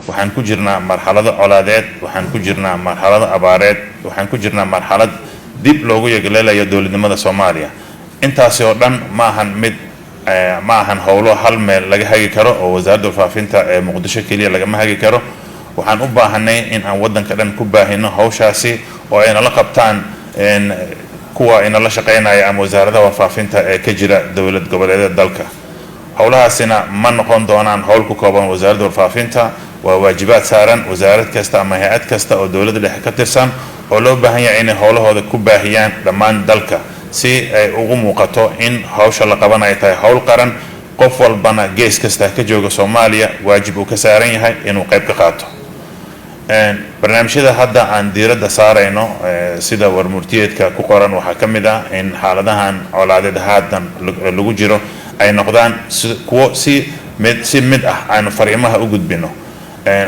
waxaan ku jirnaa marxalado colaadeed, waxaan ku jirnaa marxalado abaareed, waxaan ku jirnaa marxalad dib loogu yeegleelayo dowladnimada Soomaaliya. intaasi oo dhan ma ahan howlo hal meel laga hagi karo oo wasaaradda faafinta ee Muqdisho kaliya lagama hagi karo. waxaan u baahanay in aan wadanka dhan ku baahino hawshaasi oo ay nala qabtaan kuwa inala shaqeynaya ama wasaaradda faafinta ee ka jira dowlad goboleedyada dalka. howlahaasina ma noqon doonaan howl ku kooban wasaaradda faafinta, waa waajibaad saaran wasaarad kasta ama hay'ad kasta oo dowladda dhexe ka tirsan oo loo baahan yahay inay howlahooda ku baahiyaan dhammaan dalka si ay ugu muuqato in hawsha la qabanayo tahay howl qaran. qof walbana gees kasta ka jooga Soomaaliya waajib uu ka saaran yahay inuu qayb ka qaato. barnaamijyada hadda aan diiradda saarayno sida warmurtiyeedka ku qoran waxaa ka mid ah in xaaladahan colaadeed haddan lagu jiro ay noqdaan kuwo si mid ah aan fariimaha u gudbino.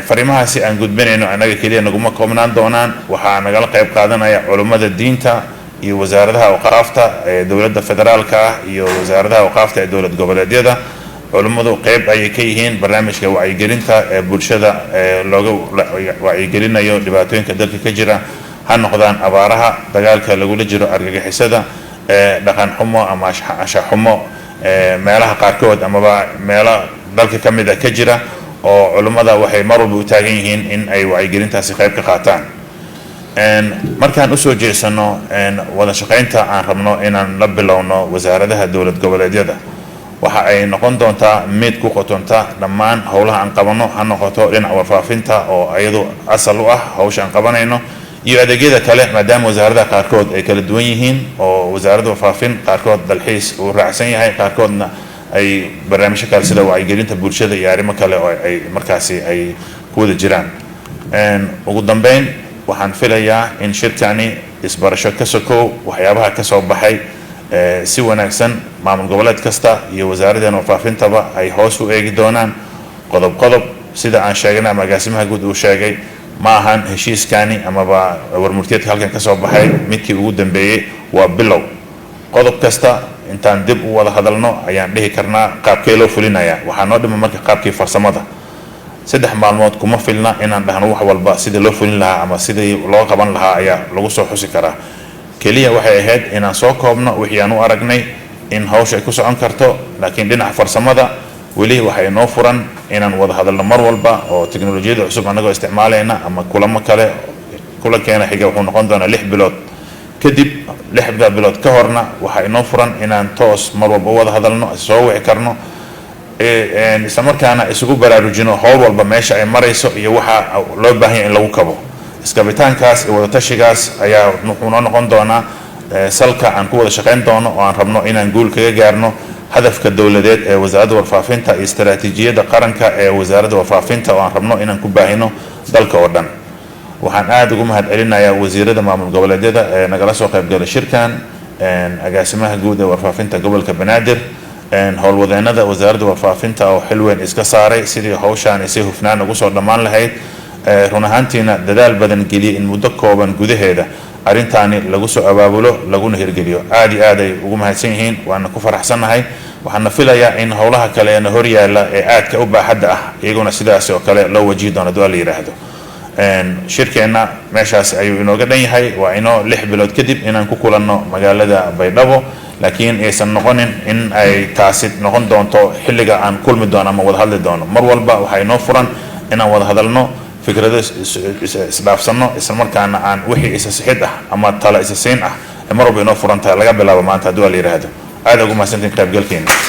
fariimahaasi aan gudbinayno anaga kaliya naguma koobnaan doonaan, waxaa nagala qayb qaadanaya culummada diinta iyo wasaaradaha awqaafta ee dowladda federaalka ah iyo wasaaradaha awqaafta ee dowlad goboleedyada. culummadu qayb ayay ka yihiin barnaamijka wacyigelinta ee bulshada looga wacyigelinayo dhibaatooyinka dalka ka jira, ha noqdaan abaaraha, dagaalka lagula jiro argagixisada, dhaqan xumo ama anshax xumo meelaha qaarkood amaba meelo dalka ka mid ah ka jira, oo culummada waxay mar walba u taagan yihiin in ay wacyigelintaasi qayb ka qaataan. markaan usoo jeesano wada shaqaynta aan rabno inaan la bilowno wasaaradaha dowlad goboleedyada, waxa ay noqon doontaa mid ku qotonta dhammaan howlaha aan qabano, ha noqoto dhinaca warfaafinta oo ayadu asal u ah hawsha aan qabanayno, iyo adeegyada kale maadaama wasaaradaha qaarkood ay kala duwan yihiin oo wasaaradda warfaafin qaarkood dalxiis uu raacsan yahay, qaarkoodna ay barnaamijyo kale sida wacyigelinta bulshada iyo arrimo kale oo ay markaasi ay ku wada jiraan. ugu dambeyn waxaan filayaa in shirkani isbarasho ka sokow waxyaabaha ka soo baxay si wanaagsan maamul goboleed kasta iyo wasaaradda warfaafintaba ay hoos u eegi doonaan qodob sida aan sheegnay agaasimaha guud uu sheegay. ma ahan heshiiskani amaba warmurtiyeedka halkan ka soo baxay midkii ugu dambeeyay, waa bilow. qodob kasta intaan dib u wada hadalno ayaan dhihi karnaa qaabkee loo fulinayaa. waxaa noo dhima marka qaabkii farsamada 3 maalmood kuma filna inaan dhahno wax walba sida loo fulin lahaa ama sidii loo qaban lahaa ayaa lagu soo xusi karaa. kaliya waxay ahayd inaan soo koobno wixii aan u aragnay in hawsha ay ku socon karto, laakiin dhinaca farsamada weli waxay noo furan inaan wada hadalno mar walba oo teknolojiyada cusub anagoo isticmaalayna ama kulamo kale. kulankeena xiga wuxuu noqon doonaa 6 bilood kadib. 6 bilood ka horna waxaa inoo furan inaan toos mar walba wada hadalno, soo wici karno, isla markaana isugu baraarujino howl walba meesha ay marayso iyo waxa loo baahan yahay in lagu kabo. iskabitaankaas iyo wada tashigaas ayaa wuxuu noo noqon doonaa salka aan ku wada shaqayn doono oo aan rabno inaan guul kaga gaarno hadafka dowladeed ee wasaaradda warfaafinta iyo istaraatiijiyadda qaranka ee wasaaradda warfaafinta oo aan rabno inaan ku baahino dalka oo dhan. waxaan aad ugu mahadcelinayaa wasiirada maamul goboleedyada ee nagala soo qaybgalay shirkan, agaasimaha guud ee warfaafinta gobolka Banaadir, howlwadeenada wasaaradda warfaafinta oo xil weyn iska saaray sidii hawshaan si hufnaan ugu soo dhammaan lahayd. run ahaantiina dadaal badan geliyay in muddo kooban gudaheeda arrintaani lagu soo abaabulo laguna hirgeliyo. aad iyo aad ay ugu mahadsan yihiin, waana ku faraxsanahay. waxaana filayaa in howlaha kale ee hor yaala ee aadka u baaxadda ah iyaguna sidaas oo kale loo wajihi doono haddii la yiraahdo. shirkeena meeshaas ayuu inooga dhan yahay. waa inoo 6 bilood kadib inaan ku kulanno magaalada Baydhabo, laakiin aysan noqonin in ay taasi noqon doonto xilliga aan kulmi doono ama wada hadli doono. mar walba waxaa inoo furan inaan wada hadalno, fikrado isdhaafsano, isla markaana aan wixii isa sixid ah ama tala isa siin ah mar walba inoo furan tahay laga bilaabo maanta haddii la yiraahdo. aad ugu mahadsantiin qaybgalkeena.